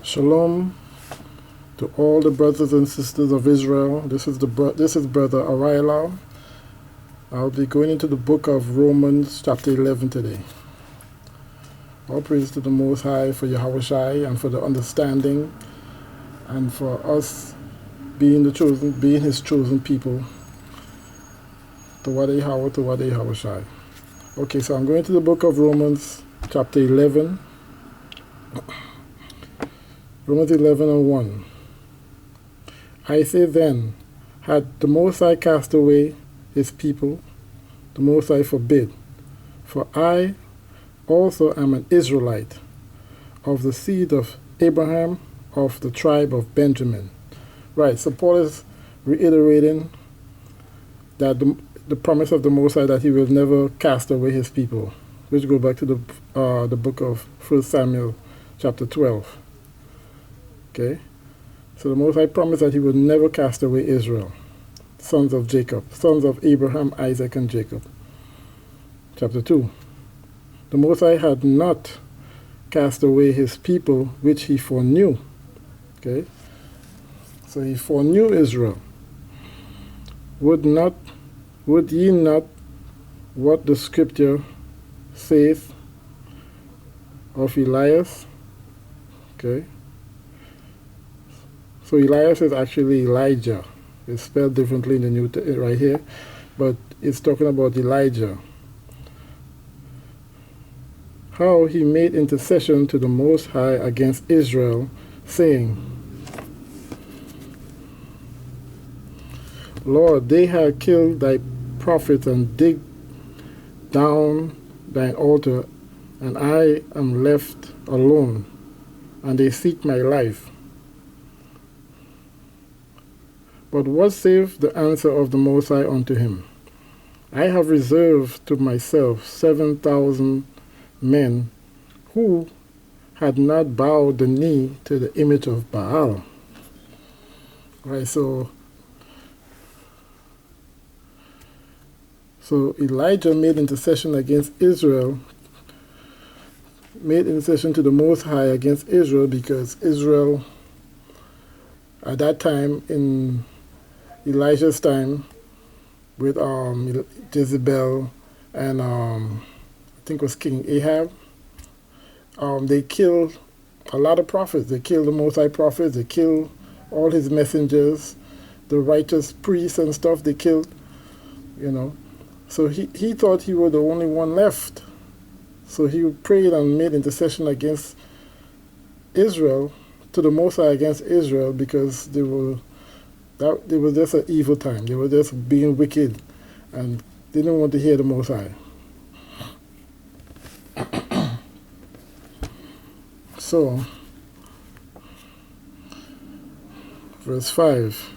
Shalom to all the brothers and sisters of Israel. This is Brother Ariela. I'll be going into the book of Romans chapter 11 today. All praise to the Most High for Yahweh Shai and for the understanding and for us being His chosen people. Tawade Yahweh Shai. Okay, so I'm going to the book of Romans chapter 11. Romans 11 and 1. I say then, had the Most High cast away his people, the Most High forbid. For I also am an Israelite, of the seed of Abraham, of the tribe of Benjamin. Right, so Paul is reiterating that the promise of the Most High that he will never cast away his people, which go back to the book of 1 Samuel chapter 12. Okay, so the Most High promised that he would never cast away Israel, sons of Jacob, sons of Abraham, Isaac, and Jacob. Chapter 2. The Most High had not cast away his people, which he foreknew. Okay, so he foreknew Israel. Would ye not what the scripture saith of Elias? Okay. So Elias is actually Elijah. It's spelled differently in the right here, but it's talking about Elijah. How he made intercession to the Most High against Israel, saying, Lord, they have killed thy prophets and digged down thine altar, and I am left alone, and they seek my life. But what saith the answer of the Most High unto him? I have reserved to myself 7,000 men who had not bowed the knee to the image of Baal. Right, so Elijah made intercession against Israel, made intercession to the Most High against Israel, because Israel, at that time, in Elijah's time, with Jezebel and I think it was King Ahab, they killed a lot of prophets. They killed the Most High prophets. They killed all his messengers, the righteous priests and stuff. They killed, So he thought he was the only one left. So he prayed and made intercession against Israel, to the Most High against Israel, because they were just an evil time. They were just being wicked, and they didn't want to hear the Most High. So, verse 5.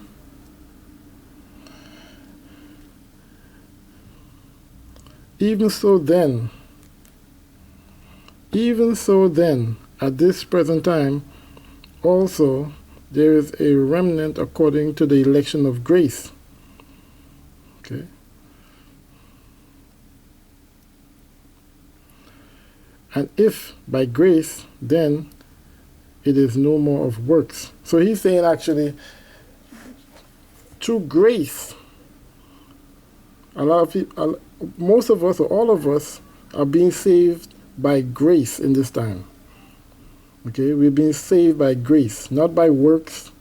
Even so then, at this present time, also there is a remnant according to the election of grace. Okay. And if by grace, then it is no more of works. So he's saying actually, through grace, a lot of people, most of us or all of us are being saved by grace in this time. Okay, we're being saved by grace, not by works.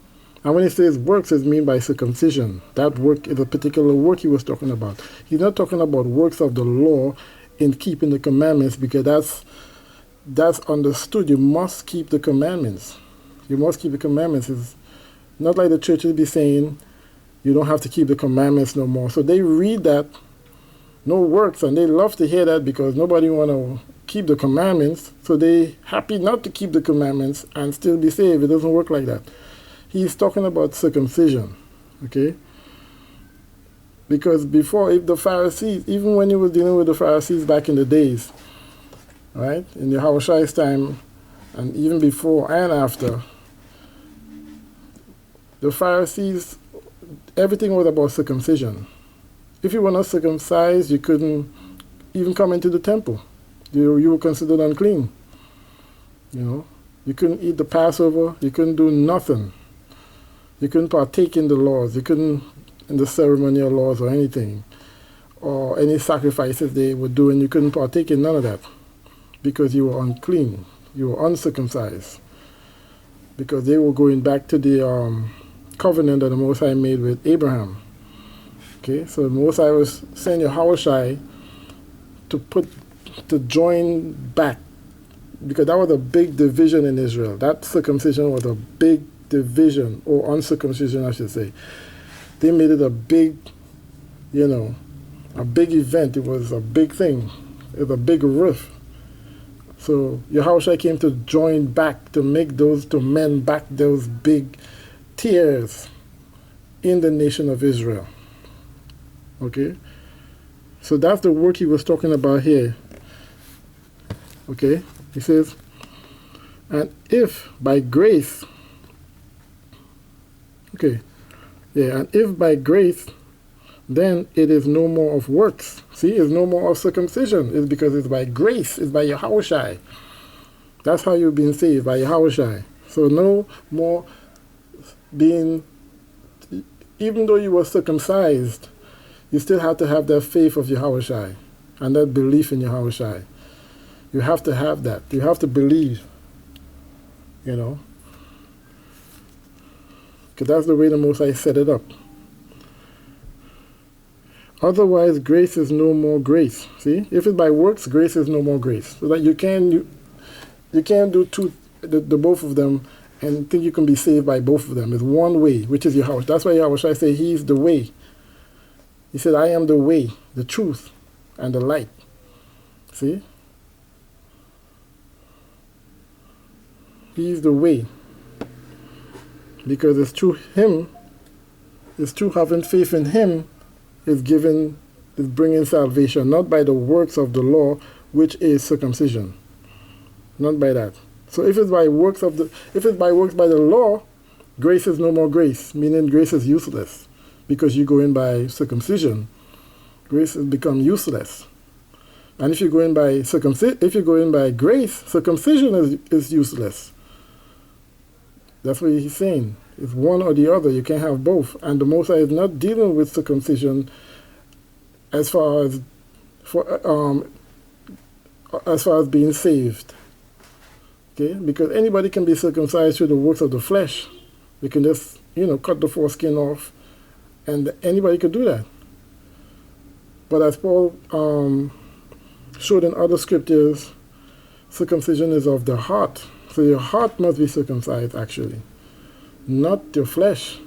And when he says works, it means by circumcision. That work is a particular work he was talking about. He's not talking about works of the law in keeping the commandments, because that's understood. You must keep the commandments. You must keep the commandments. It's not like the church will be saying you don't have to keep the commandments no more. So they read that, no works, and they love to hear that because nobody want to keep the commandments, so they happy not to keep the commandments and still be saved. It doesn't work like that. He's talking about circumcision, okay? Because before, if the Pharisees, even when he was dealing with the Pharisees back in the days, right, in the Yahweh Shai's time, and even before and after, the Pharisees, everything was about circumcision. If you were not circumcised, you couldn't even come into the temple. You were considered unclean. You couldn't eat the Passover. You couldn't do nothing. You couldn't partake in the laws. You couldn't in the ceremonial laws or anything, or any sacrifices they were doing. You couldn't partake in none of that because you were unclean. You were uncircumcised because they were going back to the covenant that the Most High made with Abraham. Okay, so the Most High was saying Yahushai to join back, because that was a big division in Israel. That circumcision was a big division, or uncircumcision I should say. They made it a big, a big event. It was a big thing. It was a big rift. So Yahushua came to join back, to mend back those big tears in the nation of Israel. Okay? So that's the work he was talking about here. Okay? He says, and if by grace, and if by grace, then it is no more of works. See, it's no more of circumcision. It's because it's by grace. It's by Yahushai. That's how you've been saved, by Yahushai. So no more being, even though you were circumcised, you still have to have that faith of Yahushai and that belief in Yahushai. You have to have that. You have to believe, because that's the way the Most High set it up. Otherwise, grace is no more grace. See, if it's by works, grace is no more grace. So that you can't do the both of them and think you can be saved by both of them. It's one way, which is Yahushua. That's why Yahushua say He's the way. He said, I am the way, the truth, and the light. See? He's the way. Because it's through Him, it's through having faith in Him, is bringing salvation, not by the works of the law, which is circumcision. Not by that. So if it's by works by the law, grace is no more grace, meaning grace is useless. Because you go in by circumcision, grace has become useless. And if you go in by grace, circumcision is useless. That's what he's saying. It's one or the other. You can't have both. And the Most High is not dealing with circumcision as far as being saved. Okay? Because anybody can be circumcised through the works of the flesh. They can just, cut the foreskin off, and anybody could do that. But as Paul showed in other scriptures, circumcision is of the heart. So your heart must be circumcised, actually, not your flesh.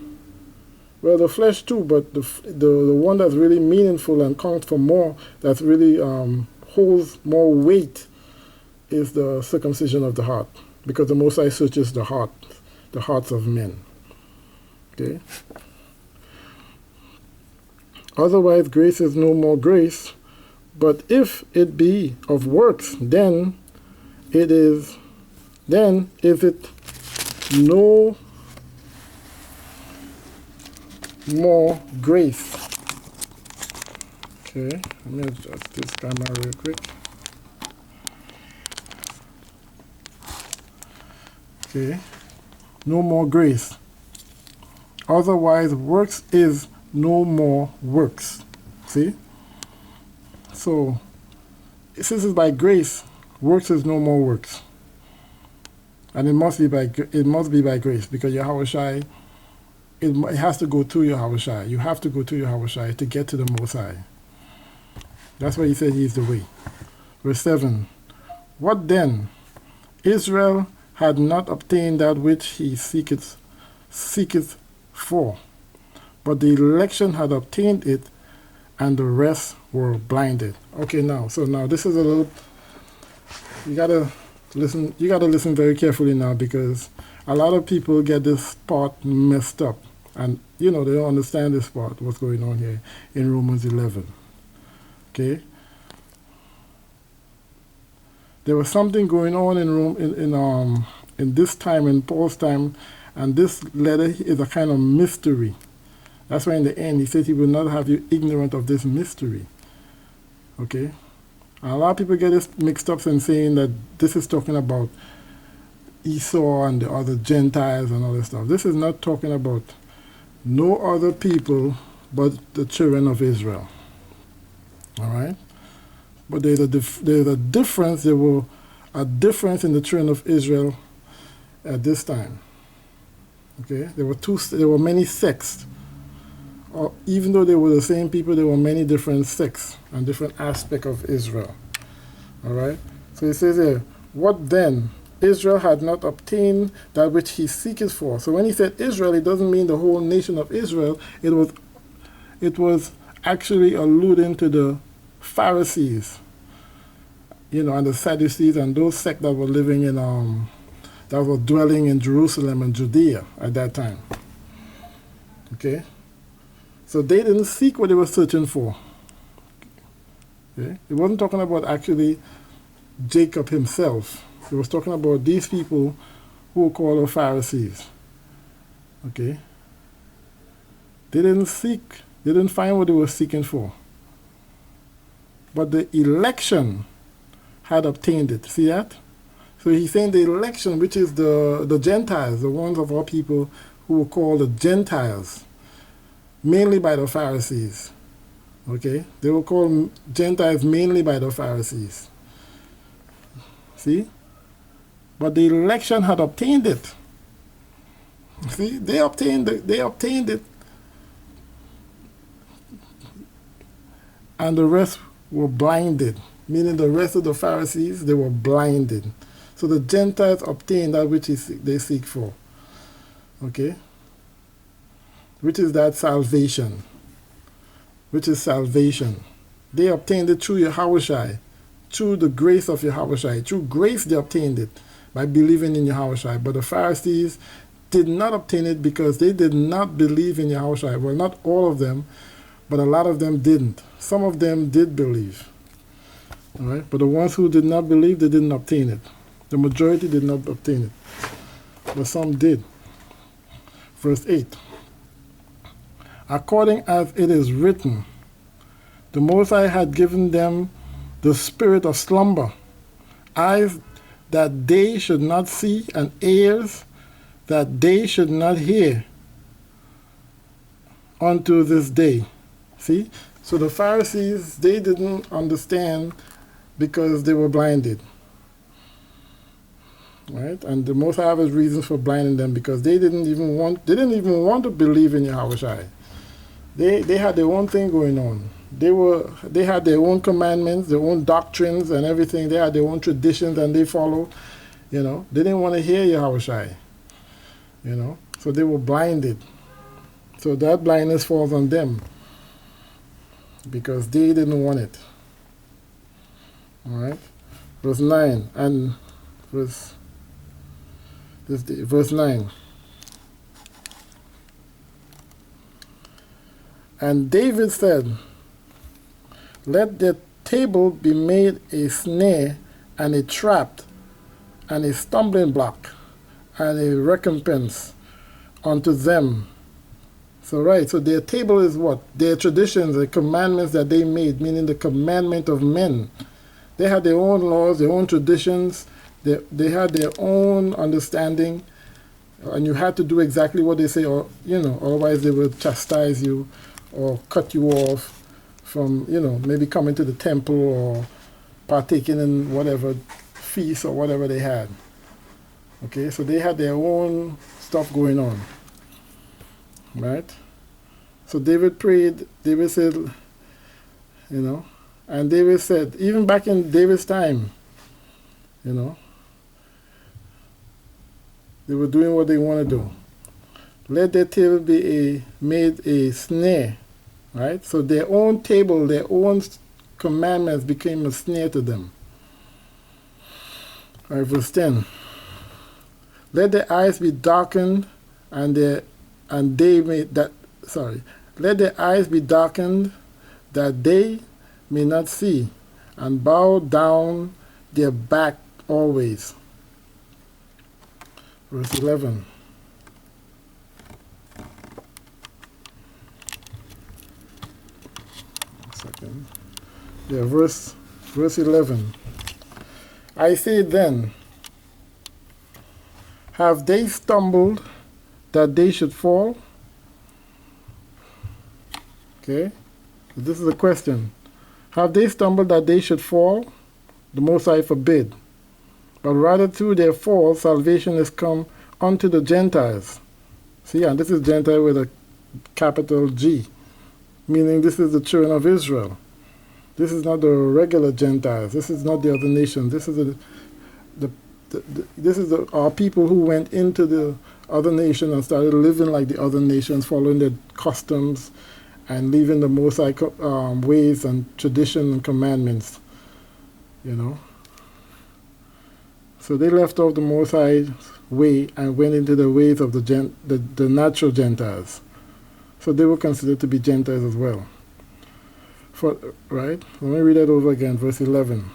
Well, the flesh too, but the one that's really meaningful and counts for more, that really holds more weight, is the circumcision of the heart, because the Most High searches the hearts of men. Okay. Otherwise, grace is no more grace. But if it be of works, then is it no more grace. Okay, let me adjust this camera real quick. Okay, no more grace. Otherwise, works is no more works. See? So, since it's by grace, works is no more works. And it must be by grace, because Yahushai, it has to go through Yahushai. You have to go through Yahushai to get to the Most High. That's why he said he is the way. Verse 7. What then? Israel had not obtained that which he seeketh for, but the election had obtained it, and the rest were blinded. Okay, now this is a little, you gotta listen very carefully now, because a lot of people get this part messed up, and they don't understand this part, what's going on here in Romans 11. Okay, there was something going on in this time, in Paul's time, and this letter is a kind of mystery. That's why in the end he says he will not have you ignorant of this mystery. Okay? And a lot of people get this mixed up and saying that this is talking about Esau and the other Gentiles and all this stuff. This is not talking about no other people but the children of Israel. All right? But there's a difference. There were a difference in the children of Israel at this time. Okay? There were many sects. Even though they were the same people, there were many different sects and different aspects of Israel. All right? So it says here, what then? Israel had not obtained that which he seeketh for. So when he said Israel, it doesn't mean the whole nation of Israel. It was actually alluding to the Pharisees, and the Sadducees and those sects that were living in that were dwelling in Jerusalem and Judea at that time. Okay? So they didn't seek what they were searching for. Okay? It wasn't talking about actually Jacob himself. It was talking about these people who were called the Pharisees. Okay? They didn't find what they were seeking for. But the election had obtained it. See that? So he's saying the election, which is the Gentiles, the ones of our people who were called the Gentiles, mainly by the Pharisees. Okay? They were called Gentiles mainly by the Pharisees. See? But the election had obtained it. See? They obtained it. And the rest were blinded. Meaning the rest of the Pharisees, they were blinded. So the Gentiles obtained that which they seek for. Okay? Which is that salvation. Which is salvation. They obtained it through Yahushai. Through the grace of Yahushai. Through grace they obtained it. By believing in Yahushai. But the Pharisees did not obtain it because they did not believe in Yahushai. Well, not all of them, but a lot of them didn't. Some of them did believe. All right? But the ones who did not believe, they didn't obtain it. The majority did not obtain it. But some did. Verse 8. According as it is written, the Most High had given them the spirit of slumber, eyes that they should not see, and ears that they should not hear, unto this day. See? So the Pharisees, they didn't understand because they were blinded. Right? And the Most High has reasons for blinding them because they didn't even want to believe in Yahushai. They had their own thing going on. They had their own commandments, their own doctrines and everything. They had their own traditions and they followed. They didn't want to hear Yahushai. So they were blinded. So that blindness falls on them because they didn't want it. All right? Verse 9 and verse 9. And David said, let the table be made a snare and a trap and a stumbling block and a recompense unto them. So their table is what? Their traditions, the commandments that they made, meaning the commandment of men. They had their own laws, their own traditions, they had their own understanding, and you had to do exactly what they say, or otherwise they would chastise you or cut you off from, maybe coming to the temple or partaking in whatever feast or whatever they had. Okay, so they had their own stuff going on. Right? So David prayed, David said, and David said, even back in David's time, they were doing what they want to do. Let their table be made a snare. Right? So their own table, their own commandments became a snare to them. All right, verse 10. Let their eyes be darkened let their eyes be darkened that they may not see, and bow down their back always. Verse 11. Second. Yeah, verse 11. I say then, Have they stumbled that they should fall? Okay, this is a question. Have they stumbled that they should fall? The Most High forbid. But rather through their fall, salvation is come unto the Gentiles. See, and this is Gentile with a capital G, meaning this is the children of Israel. This is not the regular Gentiles. This is not the other nations. This is our people who went into the other nation and started living like the other nations, following their customs and leaving the Most High ways and tradition and commandments. You know. So they left off the Most High way and went into the ways of the natural Gentiles. So they were considered to be Gentiles as well. Right? Let me read that over again, verse 11.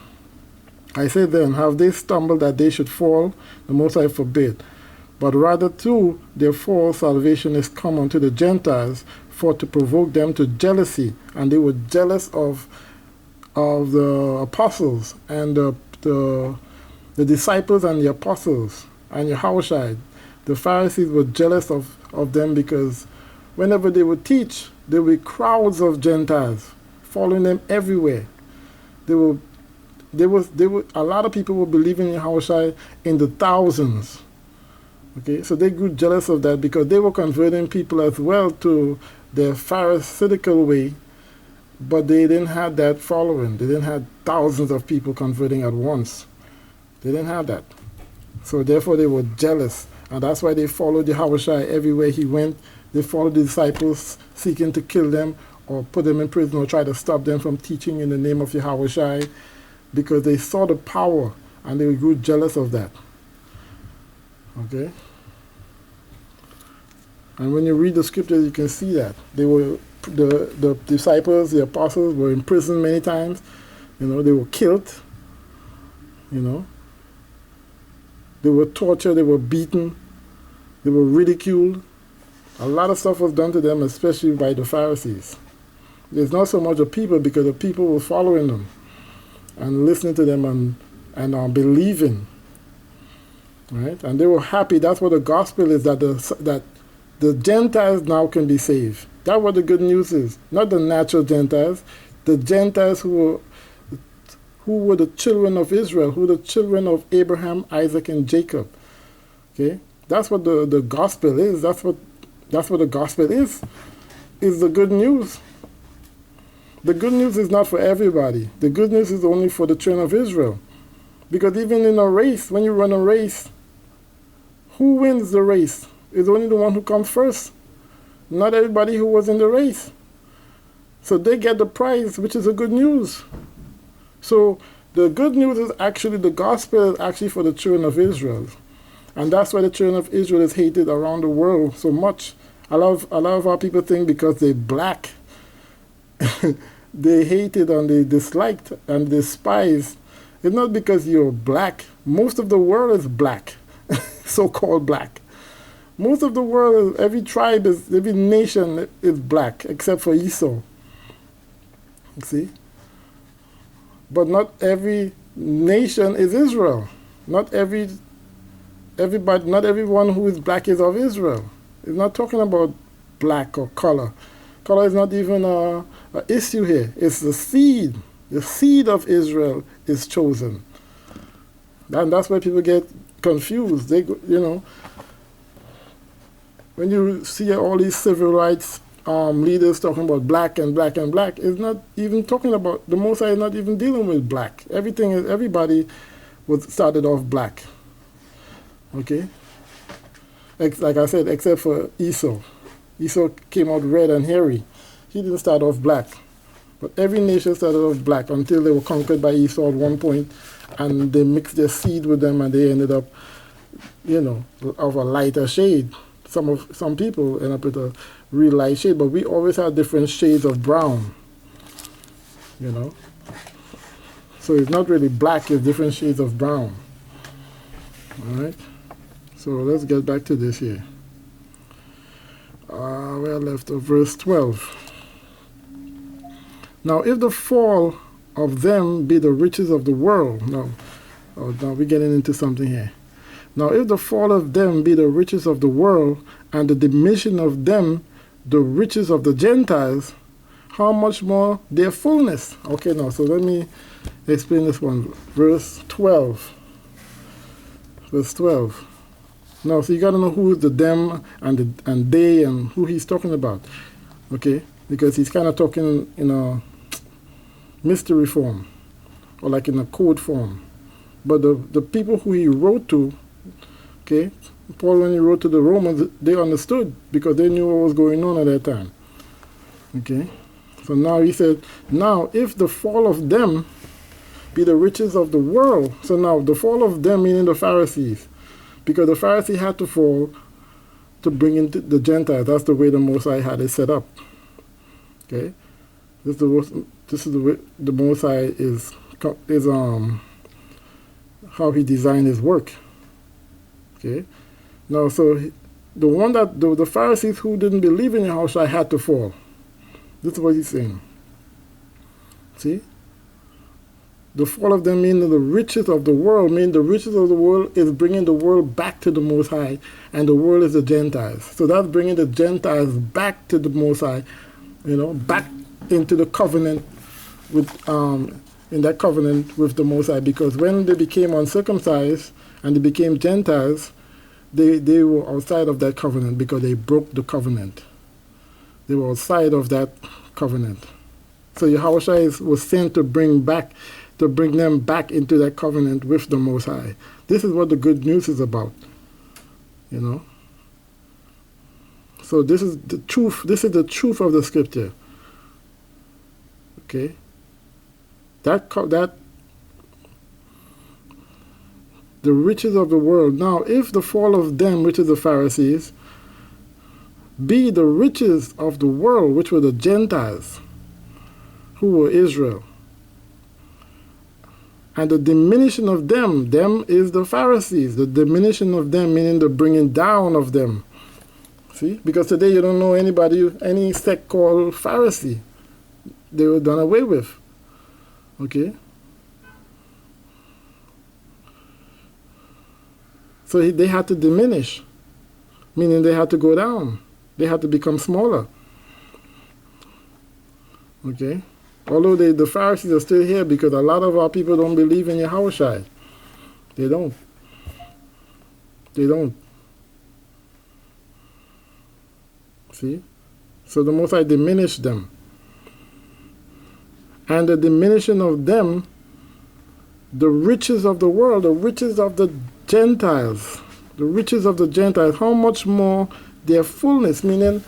I say then, have they stumbled that they should fall? The Most High forbid. But rather through their fall, salvation is come unto the Gentiles, for to provoke them to jealousy. And they were jealous of the apostles and the disciples and the apostles and Yahushua. The Pharisees were jealous of them because whenever they would teach, there were crowds of Gentiles following them everywhere. A lot of people were believing in Yahushua in the thousands. Okay, so they grew jealous of that because they were converting people as well to their Pharisaical way, but they didn't have that following. They didn't have thousands of people converting at once. They didn't have that. So therefore they were jealous. And that's why they followed Yahushua everywhere he went. They followed the disciples seeking to kill them or put them in prison or try to stop them from teaching in the name of Yahushua, because they saw the power and they grew jealous of that. Okay? And when you read the scriptures, you can see that. They were the disciples, the apostles were in prison many times. You know, they were killed. You know. They were tortured, they were beaten, they were ridiculed. A lot of stuff was done to them, especially by the Pharisees. There's not so much of people because the people were following them and listening to them and believing. Right? And they were happy. That's what the gospel is, that the Gentiles now can be saved. That's what the good news is. Not the natural Gentiles, the Gentiles who were the children of Israel, who were the children of Abraham, Isaac, and Jacob. Okay? That's what the gospel is. That's what the gospel is the good news. The good news is not for everybody. The good news is only for the children of Israel. Because even in a race, when you run a race, who wins the race? It's only the one who comes first. Not everybody who was in the race. So they get the prize, which is the good news. So the good news is actually, the gospel is actually for the children of Israel. And that's why the children of Israel is hated around the world so much. A lot of our people think because they're black, they hated and they disliked and despised. It's not because you're black. Most of the world is black, so-called black. Most of the world, every tribe, every nation is black, except for Esau. See? But not every nation is Israel. Not everybody, not everyone who is black is of Israel. It's not talking about black or color. Color is not even an issue here. It's the seed. The seed of Israel is chosen. And that's why people get confused. They, when you see all these civil rights leaders talking about black and black and black, it's not even talking about, the Most High is not even dealing with black. Everybody started off black. Okay? Like I said, except for Esau. Esau came out red and hairy. He didn't start off black. But every nation started off black until they were conquered by Esau at one point, and they mixed their seed with them, and they ended up, of a lighter shade. Some people end up with a real light shade, but we always have different shades of brown. So it's not really black, it's different shades of brown. All right? So let's get back to this here. We're left of verse 12. Now, if the fall of them be the riches of the world, now we're getting into something here. Now if the fall of them be the riches of the world, and the diminishing of them the riches of the Gentiles, how much more their fullness? Okay, now, so let me explain this one. Verse 12. Verse 12. Now, so you got to know who is the them and they and who he's talking about. Okay? Because he's kind of talking in a mystery form or like in a code form. But the people who he wrote to, okay, Paul, when he wrote to the Romans, they understood because they knew what was going on at that time. Okay? So now he said, now if the fall of them be the riches of the world. So now the fall of them meaning the Pharisees. Because the Pharisees had to fall to bring in the Gentiles. That's the way the Most High had it set up. Okay? This is the way the Most High is how he designed his work. Okay? Now, so the one that the Pharisees who didn't believe in Yahushua had to fall. This is what he's saying. See? The fall of them meaning the riches of the world, meaning the riches of the world is bringing the world back to the Most High, and the world is the Gentiles. So that's bringing the Gentiles back to the Most High, back into the covenant with in that covenant with the Most High. Because when they became uncircumcised and they became Gentiles, they were outside of that covenant because they broke the covenant. They were outside of that covenant. So Yahushua was sent to bring them back into that covenant with the Most High. This is what the good news is about. So this is the truth. This is the truth of the scripture. Okay. That the riches of the world. Now, if the fall of them, which is the Pharisees, be the riches of the world, which were the Gentiles, who were Israel, and the diminishing of them is the Pharisees. The diminishing of them meaning the bringing down of them. See? Because today you don't know any sect called Pharisee. They were done away with. Okay? So they had to diminish, meaning they had to go down. They had to become smaller. Okay? Although the Pharisees are still here because a lot of our people don't believe in Yahushua. They don't. They don't. See? So the Most High diminished them. And the diminishing of them, the riches of the world, the riches of the Gentiles, the riches of the Gentiles, how much more their fullness, meaning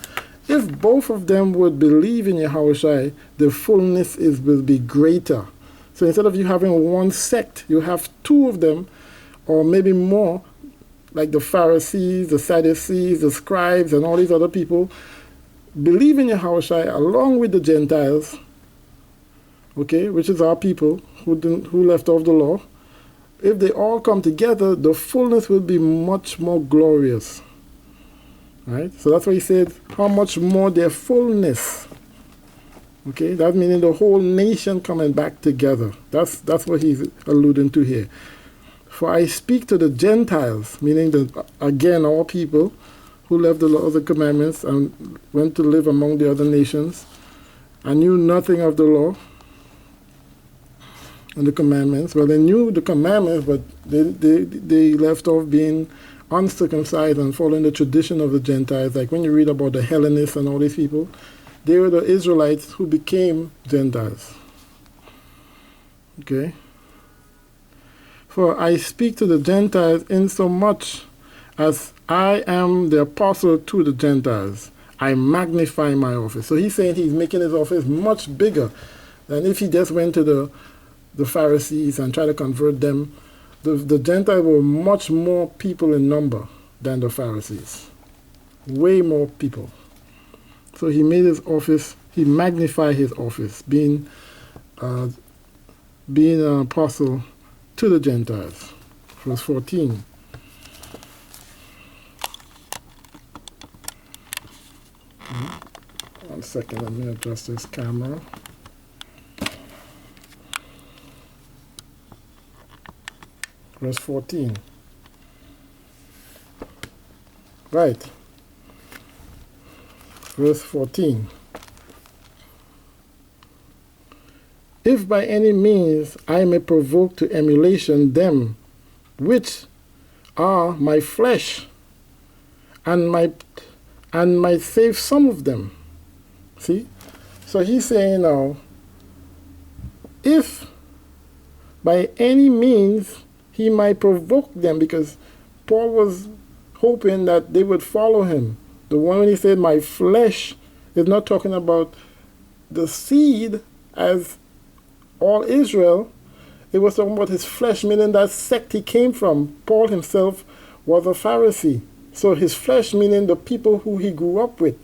if both of them would believe in Yahushua, the fullness will be greater. So instead of you having one sect, you have two of them, or maybe more, like the Pharisees, the Sadducees, the scribes, and all these other people, believe in Yahushua along with the Gentiles, okay, which is our people who left off the law. If they all come together, the fullness will be much more glorious. Right? So that's why he said, how much more their fullness. Okay, that meaning the whole nation coming back together. That's what he's alluding to here. For I speak to the Gentiles, meaning again all people who left the laws and commandments and went to live among the other nations and knew nothing of the law and the commandments. Well, they knew the commandments, but they left off being uncircumcised and following the tradition of the Gentiles. Like when you read about the Hellenists and all these people, they were the Israelites who became Gentiles. Okay? For I speak to the Gentiles insomuch as I am the apostle to the Gentiles. I magnify my office. So he's saying he's making his office much bigger than if he just went to the Pharisees and tried to convert them. The Gentiles were much more people in number than the Pharisees. Way more people. So he made his office, he magnified his office, being an apostle to the Gentiles. Verse 14. One second, let me adjust this camera. Verse 14. Right. Verse 14. If by any means I may provoke to emulation them which are my flesh, and might save some of them. See? So he's saying now, if by any means he might provoke them, because Paul was hoping that they would follow him. The one when he said, my flesh, is not talking about the seed as all Israel. It was talking about his flesh, meaning that sect he came from. Paul himself was a Pharisee. So his flesh, meaning the people who he grew up with,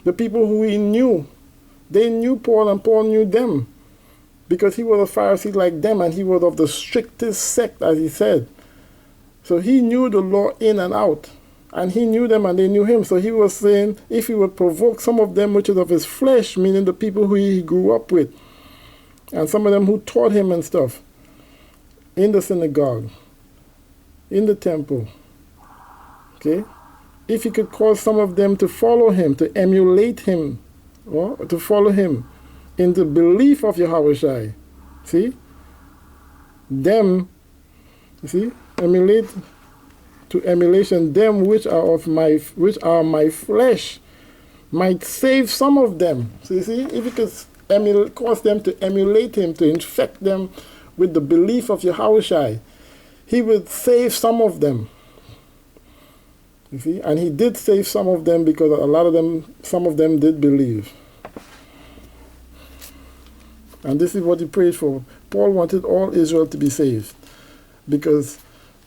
the people who he knew. They knew Paul and Paul knew them, because he was a Pharisee like them, and he was of the strictest sect, as he said. So he knew the law in and out, and he knew them and they knew him. So he was saying, if he would provoke some of them which is of his flesh, meaning the people who he grew up with, and some of them who taught him and stuff, in the synagogue, in the temple, okay? If he could cause some of them to follow him, to emulate him, or to follow him in the belief of Yahushua, see? Them, you see, emulate, to emulation, them which are my flesh, might save some of them. So you see, if he could cause them to emulate him, to infect them with the belief of Yahushua, he would save some of them. You see, and he did save some of them, because some of them did believe. And this is what he prayed for. Paul wanted all Israel to be saved, because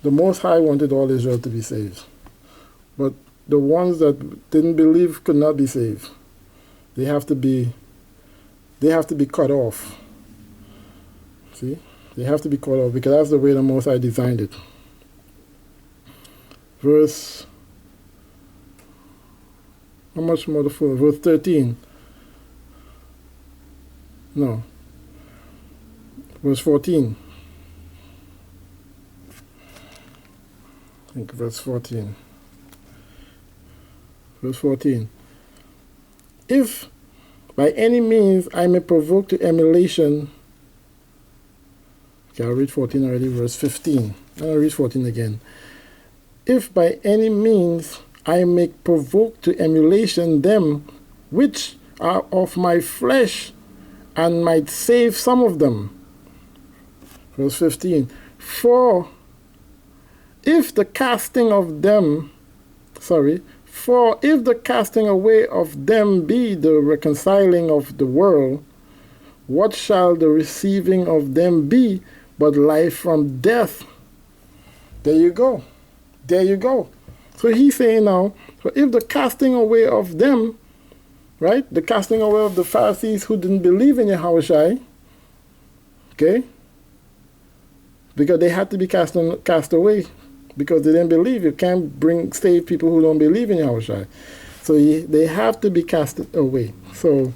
the Most High wanted all Israel to be saved. But the ones that didn't believe could not be saved. They have to be cut off. See? They have to be cut off, because that's the way the Most High designed it. Verse, how much more the full? Verse 13. No. Verse 14. I think verse 14. Verse 14. If by any means I may provoke to emulation. Okay, I'll read 14 already, verse 15. I'll read 14 again. If by any means I may provoke to emulation them which are of my flesh, and might save some of them. Verse 15. For if the casting away of them be the reconciling of the world, what shall the receiving of them be but life from death? There you go. There you go. So he's saying now, so if the casting away of them, right, the casting away of the Pharisees who didn't believe in Yahushua, okay, because they had to be cast away, because they didn't believe. You can't save people who don't believe in Yahushua. So they have to be cast away. So,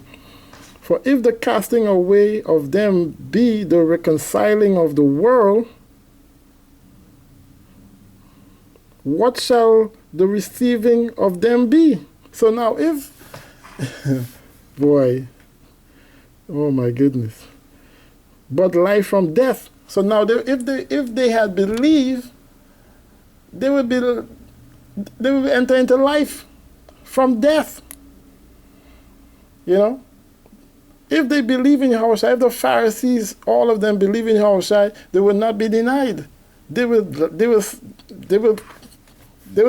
for if the casting away of them be the reconciling of the world, what shall the receiving of them be? So now if, boy, oh my goodness, but life from death. So now if they had believed, they would enter into life from death. You know? If they believe in Yahushua, if the Pharisees, all of them believe in Yahushua, they will not be denied. They will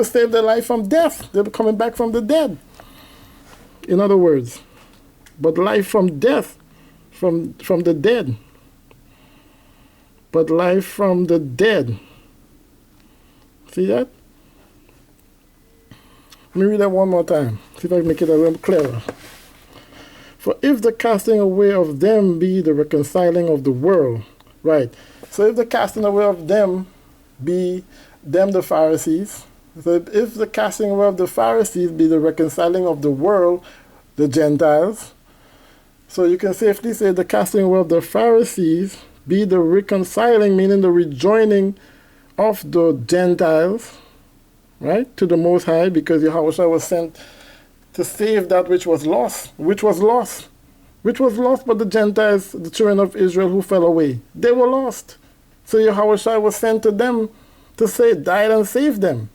save their life from death. They'll be coming back from the dead. In other words, but life from death, from the dead. But life from the dead. See that? Let me read that one more time. See if I can make it a little clearer. For if the casting away of them be the reconciling of the world, right? So if the casting away of them be them, the Pharisees, so if the casting away of the Pharisees be the reconciling of the world, the Gentiles, so you can safely say the casting away of the Pharisees be the reconciling, meaning the rejoining of the Gentiles, right, to the Most High, because Yahushua was sent to save that which was lost. Which was lost? Which was lost but the Gentiles, the children of Israel who fell away. They were lost. So Yahushua was sent to them to say, died and save them.